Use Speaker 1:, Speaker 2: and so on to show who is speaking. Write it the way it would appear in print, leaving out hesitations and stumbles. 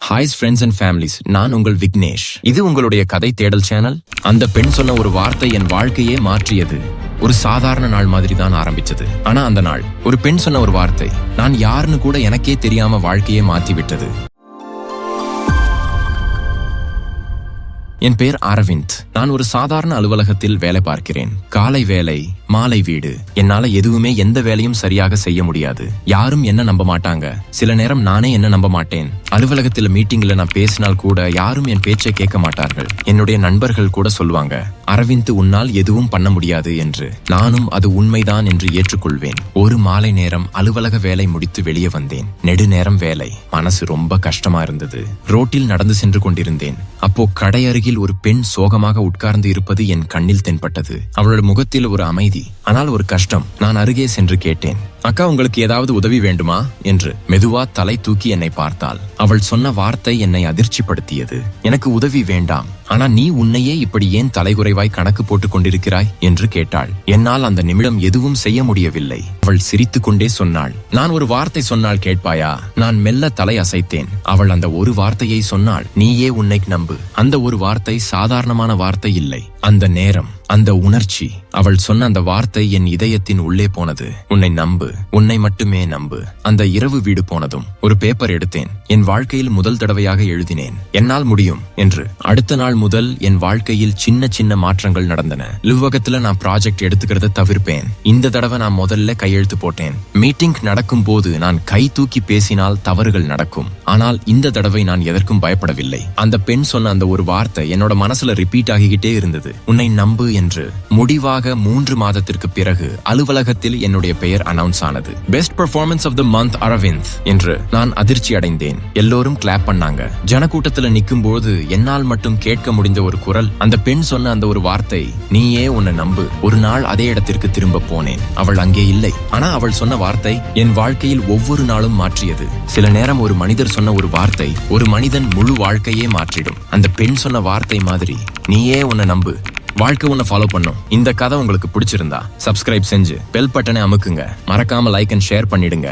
Speaker 1: ஹாய்ஸ் friends and families, நான் உங்கள் விக்னேஷ். இது உங்களுடைய கதை தேடல் சேனல். அந்த பெண் சொன்ன ஒரு வார்த்தை என் வாழ்க்கையே மாற்றியது. ஒரு சாதாரண நாள் மாதிரி தான் ஆரம்பிச்சது. ஆனா அந்த நாள் ஒரு பெண் சொன்ன ஒரு வார்த்தை நான் யாருன்னு கூட எனக்கே தெரியாம வாழ்க்கையே மாத்தி விட்டது. என் பேர் அரவிந்த். நான் ஒரு சாதாரண அலுவலகத்தில் வேலை பார்க்கிறேன். காலை வேலை, மாலை வீடு. என்னால எதுவுமே எந்த வேலையும் சரியாக செய்ய முடியாது. யாரும் என்ன நம்ப மாட்டாங்க. சில நேரம் நானே என்ன நம்ப மாட்டேன். அலுவலகத்தில் மீட்டிங்ல நான் பேசினால் கூட யாரும் என் பேச்சை கேட்க மாட்டார்கள். என்னுடைய நண்பர்கள் கூட சொல்வாங்க, அரவிந்த் உன்னால் எதுவும் பண்ண முடியாது என்று. நானும் அது உண்மைதான் என்று ஏற்றுக்கொள்வேன். ஒரு மாலை நேரம் அலுவலக வேலை முடித்து வெளியே வந்தேன். நெடுநேரம் வேலை. மனசு ரொம்ப கஷ்டமா இருந்தது. ரோட்டில் நடந்து சென்று கொண்டிருந்தேன். அப்போ கடை அருகில் ஒரு பெண் சோகமாக உட்கார்ந்து இருப்பது என் கண்ணில் தென்பட்டது. அவளோட முகத்தில் ஒரு அமைதி, ஆனால் ஒரு கஷ்டம். நான் அருகே சென்று கேட்டேன், அக்கா உங்களுக்கு ஏதாவது உதவி வேண்டுமா என்று. மெதுவா தலை தூக்கி என்னை பார்த்தாள். அவள் சொன்ன வார்த்தை என்னை அதிர்ச்சிப்படுத்தியது. எனக்கு உதவி வேண்டாம், ஆனா நீ உன்னையே இப்படி ஏன் தலைகுறைவாய் கணக்கு போட்டுக் கொண்டிருக்கிறாய் என்று கேட்டாள். என்னால் அந்த நிமிடம் எதுவும் செய்ய முடியவில்லை. அவள் சிரித்துக் கொண்டே சொன்னாள், நான் ஒரு வார்த்தை சொன்னால் கேட்பாயா? நான் மெல்ல தலை அசைத்தேன். அவள் அந்த ஒரு வார்த்தையை சொன்னாள், நீயே உன்னை நம்பு. அந்த ஒரு வார்த்தை சாதாரணமான வார்த்தை இல்லை. அந்த நேரம், அந்த உணர்ச்சி, அவள் சொன்ன அந்த வார்த்தை என் இதயத்தின் உள்ளே போனது. உன்னை நம்பு, உன்னை மட்டுமே நம்பு. அந்த இரவு வீடு போனதும் ஒரு பேப்பர் எடுத்தேன். என் வாழ்க்கையில் முதல் தடவையாக எழுதினேன், என்னால் முடியும் என்று. அடுத்த நாள் முதல் என் வாழ்க்கையில் சின்ன சின்ன மாற்றங்கள் நடந்தன. அலுவலகத்துல நான் ப்ராஜெக்ட் எடுத்துக்கிறத தவிர்ப்பேன். இந்த தடவை நான் முதல்ல கையெழுத்து போட்டேன். மீட்டிங் நடக்கும் போது நான் கை தூக்கி பேசினால் தவறுகள் நடக்கும். ஆனால் இந்த தடவை நான் எதற்கும் பயப்படவில்லை. அந்த பெண் சொன்ன அந்த ஒரு வார்த்தை என்னோட மனசுல ரிப்பீட் ஆகிக்கிட்டே இருந்தது, உன்னை நம்பு என்று. முடிவாக 3 மாதத்திற்கு பிறகு அலுவலகத்தில் என்னுடைய பெயர் அனௌன்ஸ் ஆனது. Best performance of the month Aravind என்று. நான் அதிர்ச்சி அடைந்தேன். எல்லோரும் கிளாப் பண்ணாங்க. ஜனக்கூட்டத்துல நிக்கும் போது என்னால் மட்டும் கேட்க முடிந்த ஒரு குரல், அந்த பெண் சொன்ன அந்த ஒரு வார்த்தை, நீயே உன்னை நம்பு. ஒரு நாள் அதே இடத்திற்கு திரும்ப போனேன். அவள் அங்கே இல்லை. ஆனா அவள் சொன்ன வார்த்தை என் வாழ்க்கையில் ஒவ்வொரு நாளும் மாற்றியது. சில நேரம் ஒரு மனிதர் சொன்ன ஒரு வார்த்தை ஒரு மனிதன் முழு வாழ்க்கையே மாற்றிடும். அந்த பெண் சொன்ன வார்த்தை மாதிரி நீயே உன்னை நம்பு. வாழ்க்கை உன்னை ஃபாலோ பண்ணும். இந்த கதை உங்களுக்கு பிடிச்சிருந்தா சப்ஸ்கிரைப் செஞ்சு பெல் பட்டனை அமுக்குங்க. மறக்காம லைக் அண்ட் ஷேர் பண்ணிடுங்க.